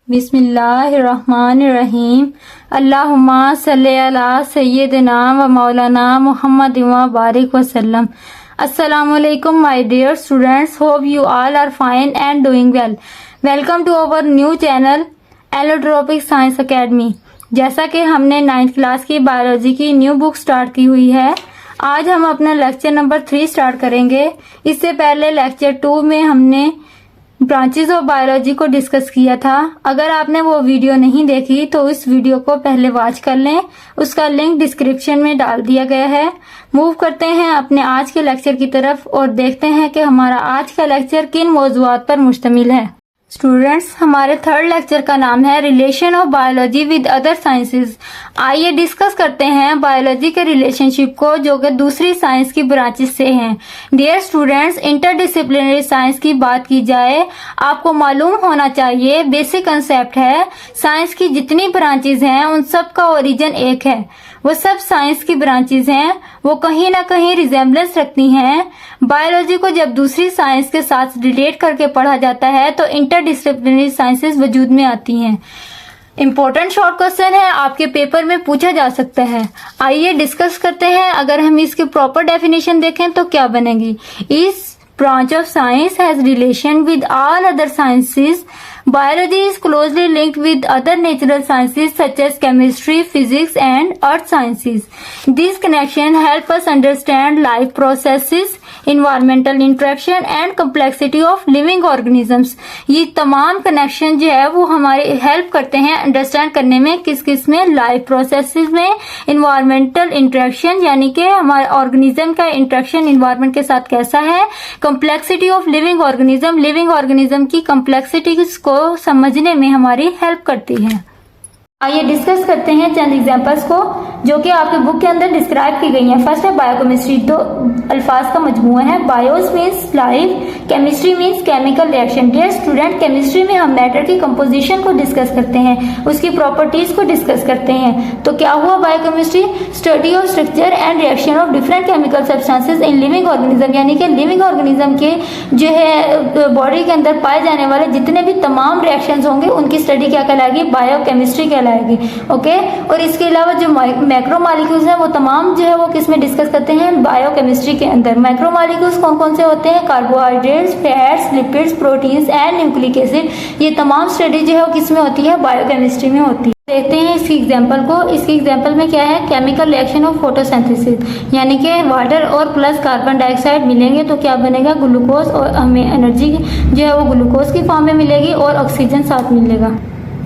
बिस्मिल्लाहिर्रहमानिर्रहीम। अल्लाहुम्मा सल्ली अला सय्यिदिना व मौलाना मुहम्मद व बारिक वसल्लम। अस्सलामुअलैकुम my dear students, hope you all are fine and doing well. Welcome to our new channel allotropic science academy. जैसा कि हमने 9th क्लास की बायोलॉजी की न्यू बुक स्टार्ट की हुई है, आज हम अपना लेक्चर नंबर 3 स्टार्ट करेंगे। इससे पहले लेक्चर 2 में हमने ब्रांचेस ऑफ बायोलॉजी को डिस्कस किया था। अगर आपने वो वीडियो नहीं देखी तो इस वीडियो को पहले वॉच कर लें, उसका लिंक डिस्क्रिप्शन में डाल दिया गया है। मूव करते हैं अपने आज के लेक्चर की तरफ और देखते हैं कि हमारा आज का लेक्चर किन मौज़ूआत पर मुश्तमिल है। स्टूडेंट्स, हमारे थर्ड लेक्चर का नाम है relation of biology with other sciences. आइए डिस्कस करते हैं बायोलॉजी के रिलेशनशिप को जो कि दूसरी साइंस की ब्रांचेस से हैं। डियर स्टूडेंट्स, इंटरडिसिप्लिनरी साइंस की बात की जाए, आपको मालूम होना चाहिए बेसिक कंसेप्ट है, साइंस की जितनी ब्रांचेस हैं उन सब का ओरिजिन एक है। वो सब साइंस की ब्रांचेस हैं, वो कहीं ना कहीं रिजेम्बलेंस रखती हैं। बायोलॉजी को जब दूसरी साइंस के साथ रिलेट करके पढ़ा जाता है तो इंटरडिसिप्लिनरी साइंसेस वजूद में आती हैं। इम्पोर्टेंट शॉर्ट क्वेश्चन है, आपके पेपर में पूछा जा सकता है। आइए डिस्कस करते हैं। अगर हम इसकी प्रॉपर डेफिनेशन देखें तो क्या बनेगी। इस branch of science has relation with all other sciences. Biology is closely linked with other natural sciences such as chemistry, physics and earth sciences. This connection help us understand life processes, environmental interaction and complexity of living organisms. ये तमाम connection जो है वो हमारे help करते हैं understand करने में, किस किस में, लाइफ प्रोसेसेस में, इन्वायरमेंटल इंटरेक्शन यानी कि हमारे ऑर्गेनिज्म का इंटरेक्शन इन्वायरमेंट के साथ कैसा है, कम्प्लेक्सिटी ऑफ लिविंग ऑर्गेनिज्म की कम्प्लेक्सिटी को समझने में हमारी हेल्प करती है। आइए डिस्कस करते हैं चंद एग्जांपल्स को जो कि आपके बुक के अंदर डिस्क्राइब की गई हैं। फर्स्ट है बायोकेमिस्ट्री, दो अल्फाज का मजमूआ है। Bios means life, chemistry means chemical reaction. Dear student, chemistry में हम मैटर की कंपोजिशन को डिस्कस करते हैं, उसकी प्रॉपर्टीज को डिस्कस करते हैं। तो क्या हुआ biochemistry? Study of structure and reaction of different chemical substances in living organism, यानी कि लिविंग ऑर्गेनिज्म के जो है बॉडी के अंदर पाए जाने वाले जितने भी तमाम रिएक्शंस होंगे उनकी स्टडी क्या कहलाएगी? बायोकेमिस्ट्री कहलाएगी। ओके, और इसके अलावा जो मैक्रो मॉलिक्यूल्स हैं वो तमाम जो है वो किस में डिस्कस करते हैं? बायोकेमिस्ट्री के अंदर। मैक्रो मॉलिक्यूल्स कौन कौन से होते हैं? Carbohydrates, fats, lipids, proteins and nucleic acid. ये तमाम स्टडी जो है वो किस में होती है? बायोकेमिस्ट्री में होती है। देखते हैं इसकी एग्जांपल को। इसकी एग्जांपल में क्या है? केमिकल रिएक्शन ऑफ फोटोसिंथेसिस, यानी कि वाटर और प्लस कार्बन डाइऑक्साइड मिलेंगे तो क्या बनेगा? ग्लूकोज, और हमें एनर्जी जो है वो ग्लूकोज की फॉर्म में मिलेगी और ऑक्सीजन साथ मिलेगा।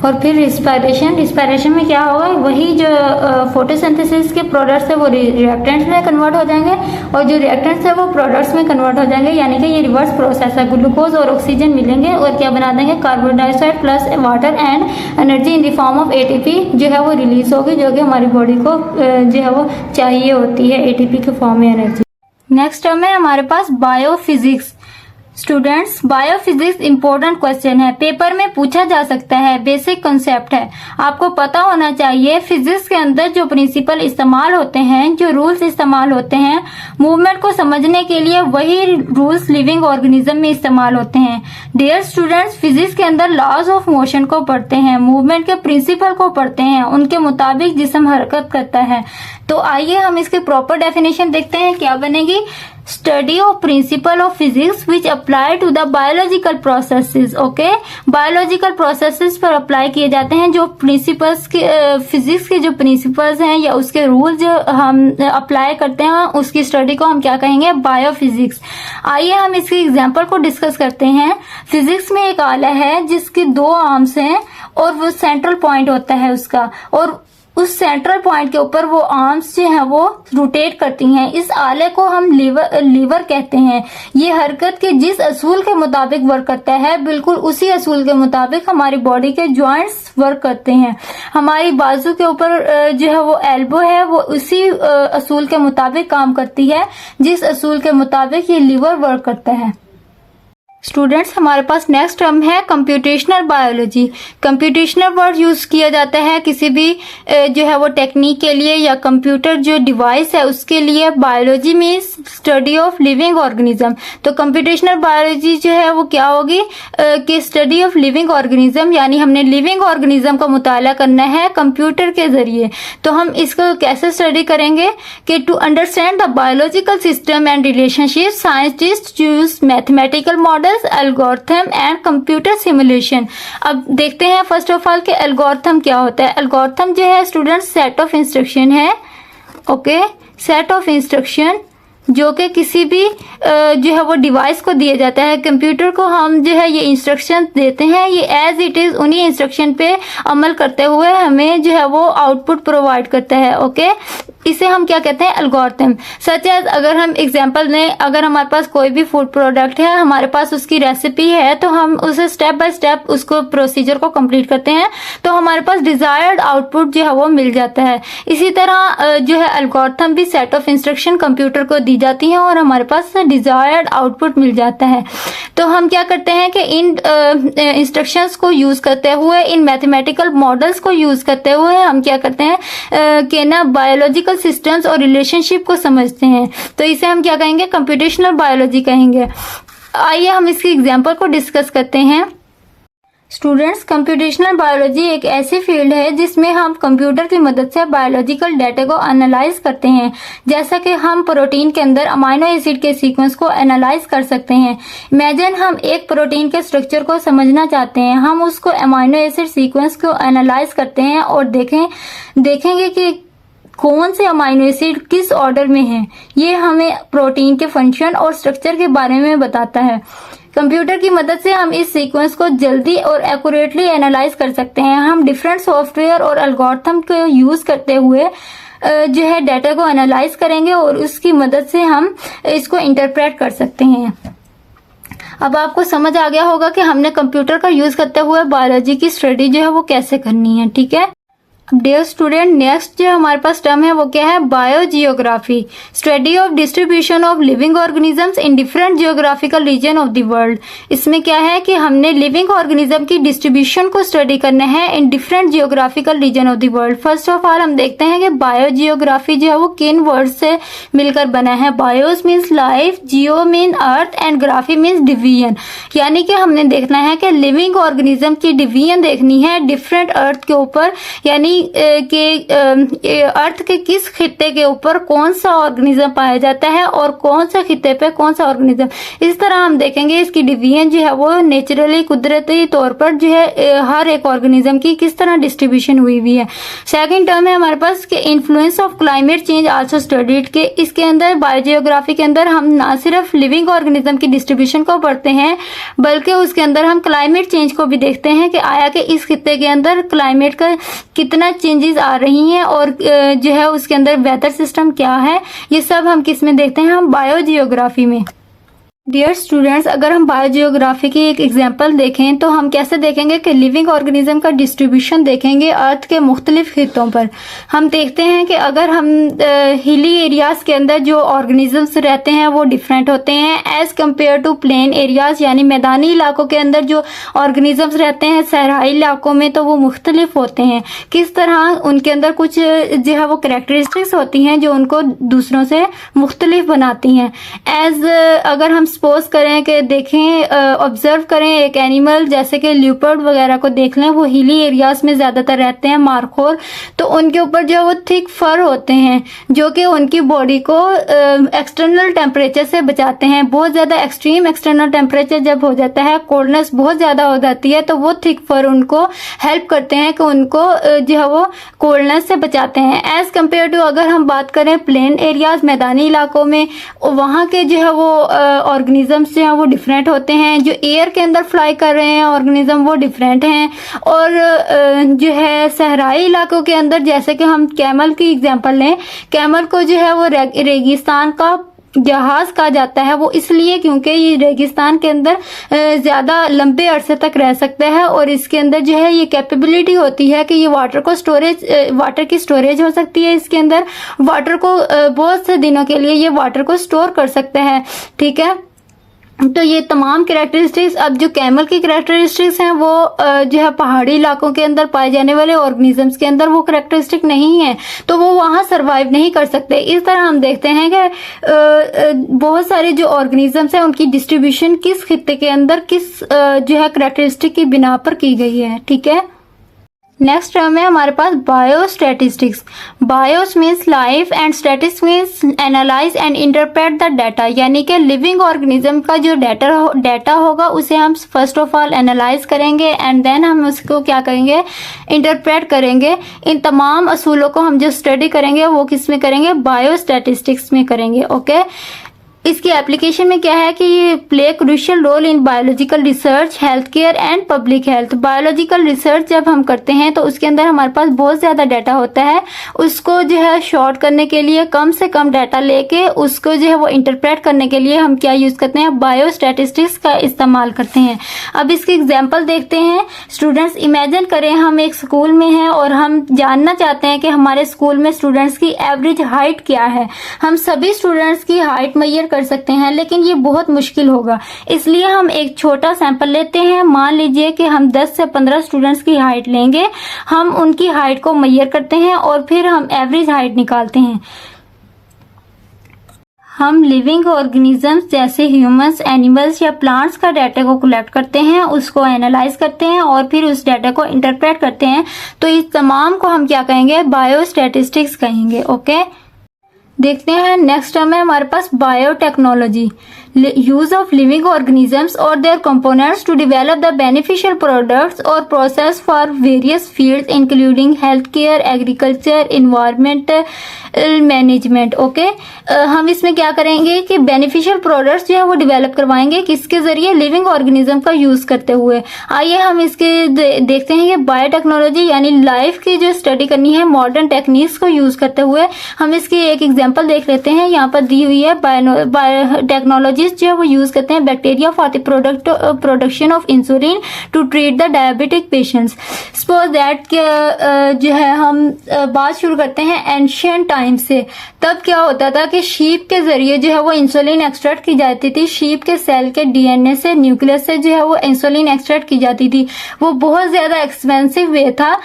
और फिर रिस्पायरेशन में क्या होगा? वही जो फोटोसिंथेसिस के प्रोडक्ट्स है वो रिएक्टेंट्स में कन्वर्ट हो जाएंगे और जो रिएक्टेंट्स है वो प्रोडक्ट्स में कन्वर्ट हो जाएंगे, यानी कि ये रिवर्स प्रोसेस है। ग्लूकोज और ऑक्सीजन मिलेंगे और क्या बना देंगे? Carbon dioxide plus water and energy in the form of ATP जो है वो रिलीज होगी, जो कि हमारी बॉडी को जो है वो चाहिए होती है एटीपी के फॉर्म में एनर्जी। नेक्स्ट टर्म है हमारे पास biophysics. Students, biophysics important question है, पेपर में पूछा जा सकता है, बेसिक कंसेप्ट है, आपको पता होना चाहिए। फिजिक्स के अंदर जो प्रिंसिपल इस्तेमाल होते हैं, जो रूल्स इस्तेमाल होते हैं मूवमेंट को समझने के लिए, वही रूल्स लिविंग ऑर्गेनिज्म में इस्तेमाल होते हैं। डियर स्टूडेंट्स, फिजिक्स के अंदर लॉज ऑफ मोशन को पढ़ते हैं, मूवमेंट के प्रिंसिपल को पढ़ते हैं, उनके मुताबिक जिस्म हरकत करता है। तो आइए हम इसके प्रॉपर डेफिनेशन देखते हैं, क्या बनेगी? Study of principle of physics which apply to the biological processes. Okay, biological processes पर अप्लाई किए जाते हैं जो प्रिंसिपल्स के फिजिक्स के जो प्रिंसिपल्स हैं या उसके रूल जो हम अप्लाई करते हैं उसकी स्टडी को हम क्या कहेंगे? बायोफिजिक्स। आइए हम इसके एग्जांपल को डिस्कस करते हैं। फिजिक्स में एक आला है जिसकी 2 आर्म्स हैं और वो सेंट्रल पॉइंट होता है उसका, और उस सेंट्रल पॉइंट के ऊपर वो आर्म्स जो हैं वो रोटेट करती हैं। इस आले को हम लीवर कहते हैं। ये हरकत के जिस असूल के मुताबिक वर्क करता है, बिल्कुल उसी असूल के मुताबिक हमारी बॉडी के जॉइंट्स वर्क करते हैं। हमारी बाजू के ऊपर जो है वो एल्बो है, वो उसी असूल के मुताबिक काम करती है जिस असूल के मुताबिक ये लीवर वर्क करता है। स्टूडेंट्स हमारे पास नेक्स्ट टर्म है computational biology. Computational word use किया जाता है किसी भी जो है वो टेक्निक के लिए या कंप्यूटर जो डिवाइस है उसके लिए। Biology means study of living organism. तो कंप्यूटेशनल बायोलॉजी जो है वो क्या होगी कि स्टडी ऑफ लिविंग ऑर्गेनिज्म, यानी हमने लिविंग ऑर्गेनिज्म का मुताला करना है कंप्यूटर के ज़रिए। तो हम इसको कैसे स्टडी करेंगे कि to understand the biological system and relationship scientist use mathematical model, algorithm and computer simulation. अब देखते हैं फर्स्ट ऑफ ऑल कि एल्गोरिथम क्या होता है। एल्गोरिथम जो है स्टूडेंट्स सेट ऑफ इंस्ट्रक्शन है। ओके, सेट ऑफ इंस्ट्रक्शन जो कि किसी भी जो है वो डिवाइस को दिया जाता है। कंप्यूटर को हम जो है ये इंस्ट्रक्शन देते हैं, ये एज इट इज उन्हीं इंस्ट्रक्शन पे अमल करते हुए हमें जो है वो आउटपुट प्रोवाइड करता है। ओके, इसे हम क्या कहते हैं, एल्गोरिथम। सच एज अगर हम एग्जांपल लें, अगर हमारे पास कोई भी फूड प्रोडक्ट है, हमारे पास उसकी रेसिपी है, तो हम उसे स्टेप बाय स्टेप उसको प्रोसीजर को कंप्लीट करते हैं तो हमारे पास डिजायर्ड आउटपुट जो है वो मिल जाता है। इसी तरह जो है एल्गोरिथम भी सेट ऑफ इंस्ट्रक्शन कंप्यूटर को दी जाती हैं और हमारे पास डिजायर्ड आउटपुट मिल जाता है। तो हम क्या करते हैं कि इन इंस्ट्रक्शंस को यूज करते हुए, इन मैथमेटिकल मॉडल्स को यूज करते हुए हम क्या करते हैं कि ना बायोलॉजिकल सिस्टम्स और रिलेशनशिप को समझते हैं। तो इसे हम क्या कहेंगे, कंप्यूटेशनल बायोलॉजी कहेंगे। आइए हम इसकी एग्जांपल को डिस्कस करते हैं। स्टूडेंट्स, कंप्यूटेशनल बायोलॉजी एक ऐसी फील्ड है जिसमें हम कंप्यूटर की मदद से बायोलॉजिकल डाटा को एनालाइज करते हैं। जैसा कि हम प्रोटीन के अंदर अमाइनो एसिड के सीक्वेंस को एनालाइज कर सकते हैं। इमेजिन हम एक प्रोटीन के स्ट्रक्चर को समझना चाहते हैं, हम उसको अमाइनो एसिड सीक्वेंस को एनालाइज करते हैं और देखेंगे कि कौन से अमाइनो एसिड किस ऑर्डर में है। ये हमें प्रोटीन के फंक्शन और स्ट्रक्चर के बारे में बताता है। कंप्यूटर की मदद से हम इस सीक्वेंस को जल्दी और एक्यूरेटली एनालाइज कर सकते हैं। हम डिफरेंट सॉफ्टवेयर और एल्गोरिथम को यूज करते हुए जो है डाटा को एनालाइज करेंगे और उसकी मदद से हम इसको इंटरप्रेट कर सकते हैं। अब आपको समझ आ गया होगा कि हमने कंप्यूटर का यूज करते हुए बायोलॉजी की स्टडी जो है वो कैसे करनी है। ठीक है डियर स्टूडेंट, नेक्स्ट जो हमारे पास टर्म है वो क्या है, biogeography. Study of distribution of living organisms in different geographical region of the world. इसमें क्या है कि हमने लिविंग ऑर्गेनिज्म की डिस्ट्रीब्यूशन को स्टडी करना है in different geographical region of the world. First of all हम देखते हैं कि बायोजियोग्राफी जो है वो किन वर्ड से मिलकर बना है। Bios means life, Jio mean earth and graphy means division. यानी कि हमने देखना है कि लिविंग ऑर्गेनिज्म की डिवीजन देखनी है डिफरेंट अर्थ के ऊपर, यानी के अर्थ के किस खित्ते के ऊपर कौन सा ऑर्गेनिज्म पाया जाता है और कौन सा खित्ते पे कौन सा ऑर्गेनिज्म। इस तरह हम देखेंगे इसकी डिवीजन जो है वो नेचुरली कुदरती तौर पर जो है हर एक ऑर्गेनिज्म की किस तरह डिस्ट्रीब्यूशन हुई हुई है। सेकंड टर्म है हमारे पास कि influence of climate change also studied. के इसके अंदर बायोजियोग्राफी के अंदर हम ना सिर्फ लिविंग ऑर्गेनिज्म की डिस्ट्रीब्यूशन को पढ़ते हैं बल्कि उसके अंदर हम क्लाइमेट चेंज को भी देखते हैं कि आया कि इस खित्ते के अंदर क्लाइमेट का कितना चेंजेस आ रही हैं और जो है उसके अंदर वेदर सिस्टम क्या है। ये सब हम किस में देखते हैं, हम बायोजियोग्राफी में। डियर स्टूडेंट्स, अगर हम बायोजियोग्राफी की एक एग्जांपल देखें तो हम कैसे देखेंगे कि लिविंग ऑर्गेनिज्म का डिस्ट्रीब्यूशन देखेंगे अर्थ के मुख्तलिफ खित्तों पर। हम देखते हैं कि अगर हम हिली एरियाज के अंदर जो ऑर्गेनिजम्स रहते हैं वो डिफरेंट होते हैं as compare to plane areas, यानी मैदानी इलाकों के अंदर जो ऑर्गेनिजम्स रहते हैं सहराई इलाकों में तो वो मुख्तलिफ होते हैं। किस तरह उनके अंदर कुछ जो है वो कैरेक्टरिस्टिक्स होती हैं जो उनको दूसरों से मुख्तलिफ बनाती हैं। एज अगर हम सपोज करें कि देखें ऑब्जर्व करें एक एनिमल जैसे कि ल्यूपर्ड वगैरह को देख लें, वो हिली एरियाज में ज़्यादातर रहते हैं, मारखोर, तो उनके ऊपर जो है वो थिक फर होते हैं जो कि उनकी बॉडी को एक्सटर्नल टेम्परेचर से बचाते हैं। बहुत ज़्यादा एक्सट्रीम एक्सटर्नल टेम्परेचर जब हो जाता है, कोल्डनेस बहुत ज़्यादा हो जाती है, तो वो थिक फर उनको हेल्प करते हैं कि उनको जो है वो कोल्डनेस से बचाते हैं। एज कम्पेयर टू अगर हम बात करें प्लेन एरियाज मैदानी इलाकों में, वहाँ के जो है वो ऑर्गेनिजम्स जो हैं वो डिफरेंट होते हैं। जो एयर के अंदर फ्लाई कर रहे हैं ऑर्गेनिज्म वो डिफरेंट हैं। और जो है सहराई इलाकों के अंदर जैसे कि हम कैमल की एग्जांपल लें, कैमल को जो है वो रेगिस्तान का जहाज कहा जाता है। वो इसलिए क्योंकि ये रेगिस्तान के अंदर ज़्यादा लंबे अरसे तक रह सकता है और इसके अंदर जो है ये कैपेबिलिटी होती है कि ये वाटर की स्टोरेज हो सकती है। इसके अंदर वाटर को बहुत से दिनों के लिए ये वाटर को स्टोर कर सकता है। ठीक है, तो ये तमाम कैरेक्टरिस्टिक्स, अब जो कैमल की कैरेक्टरिस्टिक्स हैं वो जो है पहाड़ी इलाकों के अंदर पाए जाने वाले ऑर्गेनिजम्स के अंदर वो कैरेक्टरिस्टिक नहीं है, तो वो वहाँ सरवाइव नहीं कर सकते। इस तरह हम देखते हैं कि बहुत सारे जो ऑर्गेनिजम्स हैं उनकी डिस्ट्रीब्यूशन किस खित्ते के अंदर किस जो है कैरेक्टरिस्टिक की बिना पर की गई है। ठीक है, नेक्स्ट टर्म है हमारे पास biostatistics. Bios means life and statistics means analyse and interpret the data, यानी कि लिविंग ऑर्गेनिज्म का जो डाटा होगा उसे हम फर्स्ट ऑफ ऑल एनालाइज करेंगे एंड देन हम उसको क्या करेंगे, इंटरप्रेट करेंगे। इन तमाम असूलों को हम जो स्टडी करेंगे वो किस में करेंगे, बायोस्टैटिस्टिक्स में करेंगे। ओके, इसकी एप्लीकेशन में क्या है कि ये play crucial role in biological research, health care and public health. Biological research जब हम करते हैं तो उसके अंदर हमारे पास बहुत ज़्यादा डाटा होता है, उसको जो है शॉर्ट करने के लिए कम से कम डाटा लेके उसको जो है वो इंटरप्रेट करने के लिए हम क्या यूज़ करते हैं, बायोस्टैटिस्टिक्स का इस्तेमाल करते हैं। अब इसकी एग्जाम्पल देखते हैं। स्टूडेंट्स इमेजिन करें हम एक स्कूल में हैं और हम जानना चाहते हैं कि हमारे स्कूल में स्टूडेंट्स की एवरेज हाइट क्या है। हम सभी स्टूडेंट्स की हाइट मैयर कर सकते हैं लेकिन ये बहुत मुश्किल होगा, इसलिए हम एक छोटा सैंपल लेते हैं। मान लीजिए कि हम 10 से 15 स्टूडेंट्स की हाइट लेंगे, हम उनकी हाइट को मैयर करते हैं और फिर हम एवरेज हाइट निकालते हैं। हम लिविंग ऑर्गेनिजम्स जैसे ह्यूमंस, एनिमल्स या प्लांट्स का डाटा को कलेक्ट करते हैं, उसको एनालाइज करते हैं और फिर उस डाटा को इंटरप्रेट करते हैं। तो इस तमाम को हम क्या कहेंगे, बायोस्टैटिस्टिक्स कहेंगे। ओके, देखते हैं नेक्स्ट टर्म है हमारे पास biotechnology. Use of living organisms और their components to develop the beneficial products और process for various fields including health care, agriculture, environmental management. Okay, हम इसमें क्या करेंगे कि बेनिफिशियल प्रोडक्ट्स जो है वो डेवलप करवाएंगे, किसके जरिए, लिविंग ऑर्गेनिज्म का यूज करते हुए। आइए हम इसके देखते हैं कि बायोटेक्नोलॉजी यानी लाइफ की जो स्टडी करनी है मॉडर्न टेक्निक्स को यूज करते हुए। हम इसकी एक एग्जांपल देख लेते हैं, यहाँ पर दी हुई है। बायोटेक्नोलॉजिस्ट जो है वो यूज करते हैं bacteria for the production of insulin to treat the diabetic patients. Suppose that जो है हम बात शुरू करते हैं एंशियंट टाइम से। तब क्या होता था कि शीप के जरिए जो है वो इंसुलिन एक्सट्रैक्ट की जाती थी। शीप के सेल के डीएनए से, न्यूक्लियस से जो है वो इंसुलिन एक्सट्रैक्ट की जाती थी। वो बहुत ज्यादा एक्सपेंसिव वे था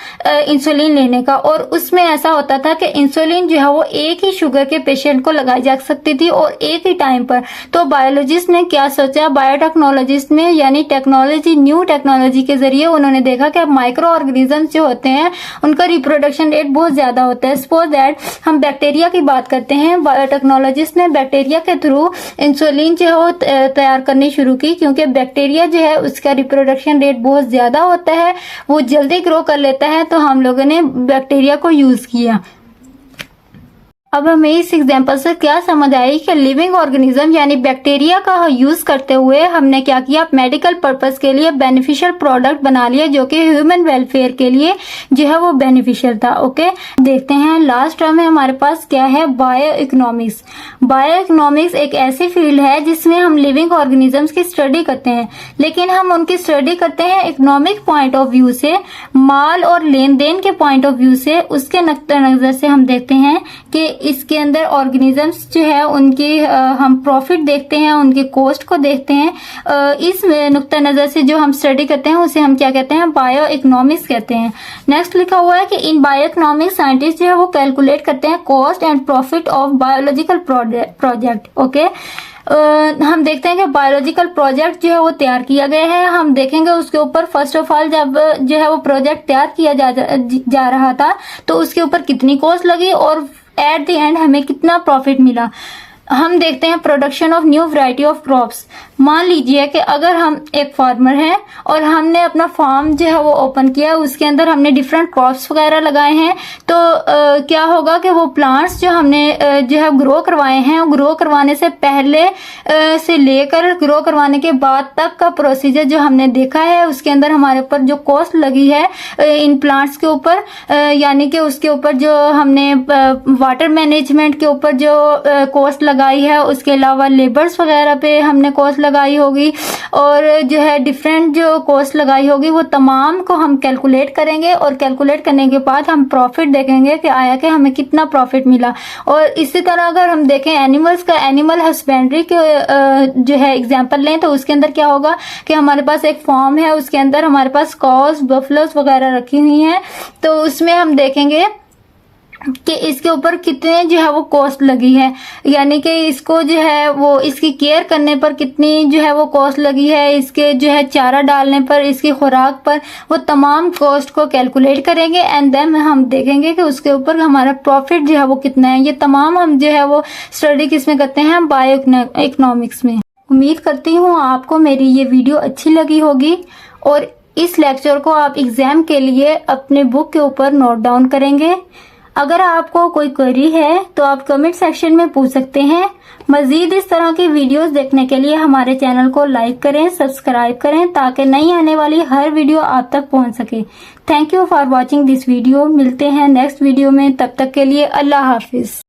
इंसुलिन लेने का, और उसमें ऐसा होता था कि इंसुलिन जो है वो एक ही शुगर के पेशेंट को लगाई जा सकती थी और एक ही टाइम पर। तो बायोलॉजिस्ट ने क्या सोचा, बायोटेक्नोलॉजिस्ट में यानी टेक्नोलॉजी, न्यू टेक्नोलॉजी के जरिए उन्होंने देखा कि माइक्रो ऑर्गेनिजम्स जो होते हैं उनका रिप्रोडक्शन रेट बहुत ज्यादा होता है। सपोज दैट हम बैक्टीरिया की बात करते हैं, बायोटेक्नोलॉजिस्ट ने बैक्टीरिया के थ्रू इंसुलिन जो है वो तैयार करनी शुरू की, क्योंकि बैक्टीरिया जो है उसका रिप्रोडक्शन रेट बहुत ज्यादा होता है, वो जल्दी ग्रो कर लेता है। तो हम लोगों ने बैक्टीरिया को यूज किया। अब हमें इस एग्जाम्पल से क्या समझ आई कि लिविंग ऑर्गेनिज्म यानी बैक्टीरिया का यूज करते हुए हमने क्या किया, मेडिकल पर्पस के लिए बेनिफिशियल प्रोडक्ट बना लिया जो कि ह्यूमन वेलफेयर के लिए जो है वो बेनिफिशियल था। ओके, देखते हैं लास्ट टर्म है हमारे पास क्या है, बायो इकोनॉमिक्स। बायो इकोनॉमिक्स एक ऐसी फील्ड है जिसमें हम लिविंग ऑर्गेनिजम्स की स्टडी करते हैं, लेकिन हम उनकी स्टडी करते हैं इकोनॉमिक पॉइंट ऑफ व्यू से, माल और लेन देन के पॉइंट ऑफ व्यू से। उसके नुक्ता नजर से हम देखते हैं कि इसके अंदर ऑर्गेनिजम्स जो है उनकी हम प्रॉफिट देखते हैं, उनके कॉस्ट को देखते हैं। इस नुक्ता नजर से जो हम स्टडी करते हैं उसे हम क्या कहते हैं, बायो इकोनॉमिक्स कहते हैं। नेक्स्ट लिखा हुआ है कि इन बायो इकोनॉमिक्स साइंटिस्ट जो है वो कैलकुलेट करते हैं cost and profit of biological project. Okay, हम देखते हैं कि बायोलॉजिकल प्रोजेक्ट जो है वो तैयार किया गया है। हम देखेंगे उसके ऊपर फर्स्ट ऑफ ऑल जब जो है वो प्रोजेक्ट तैयार किया जा रहा था तो उसके ऊपर कितनी कॉस्ट लगी और एट द एंड हमें कितना प्रॉफिट मिला। हम देखते हैं production of new variety of crops. मान लीजिए कि अगर हम एक फार्मर हैं और हमने अपना फार्म जो है वो ओपन किया, उसके अंदर हमने डिफरेंट क्रॉप्स वगैरह लगाए हैं, तो क्या होगा कि वो प्लांट्स जो हमने जो है ग्रो करवाए हैं, ग्रो करवाने से पहले से लेकर ग्रो करवाने के बाद तक का प्रोसीजर जो हमने देखा है, उसके अंदर हमारे ऊपर जो कॉस्ट लगी है इन प्लांट्स के ऊपर, यानी कि उसके ऊपर जो हमने वाटर मैनेजमेंट के ऊपर जो कॉस्ट लगाई है, उसके अलावा लेबर्स वगैरह पे हमने कॉस्ट लगाई होगी, और जो है डिफरेंट जो कॉस्ट लगाई होगी वो तमाम को हम कैलकुलेट करेंगे, और कैलकुलेट करने के बाद हम प्रॉफिट देखेंगे कि आया कि हमें कितना प्रॉफिट मिला। और इसी तरह अगर हम देखें एनिमल्स का, एनिमल हस्बेंड्री के जो है एग्जांपल लें तो उसके अंदर क्या होगा कि हमारे पास एक फॉर्म है, उसके अंदर हमारे पास कॉज, बफलोस वगैरह रखी हुई हैं, तो उसमें हम देखेंगे कि इसके ऊपर कितने जो है वो कॉस्ट लगी है, यानी कि इसको जो है वो इसकी केयर करने पर कितनी जो है वो कॉस्ट लगी है, इसके जो है चारा डालने पर, इसकी खुराक पर, वो तमाम कॉस्ट को कैलकुलेट करेंगे एंड देन हम देखेंगे कि उसके ऊपर हमारा प्रॉफिट जो है वो कितना है। ये तमाम हम जो है वो स्टडी किसमें करते हैं, बायो इकोनॉमिक्स में। उम्मीद करती हूँ आपको मेरी ये वीडियो अच्छी लगी होगी और इस लेक्चर को आप एग्जाम के लिए अपने बुक के ऊपर नोट डाउन करेंगे। अगर आपको कोई क्वेरी है तो आप कमेंट सेक्शन में पूछ सकते हैं। मजीद इस तरह की वीडियोस देखने के लिए हमारे चैनल को लाइक करें, सब्सक्राइब करें ताकि नई आने वाली हर वीडियो आप तक पहुंच सके। Thank you for watching this video. मिलते हैं नेक्स्ट वीडियो में, तब तक के लिए अल्लाह हाफिज।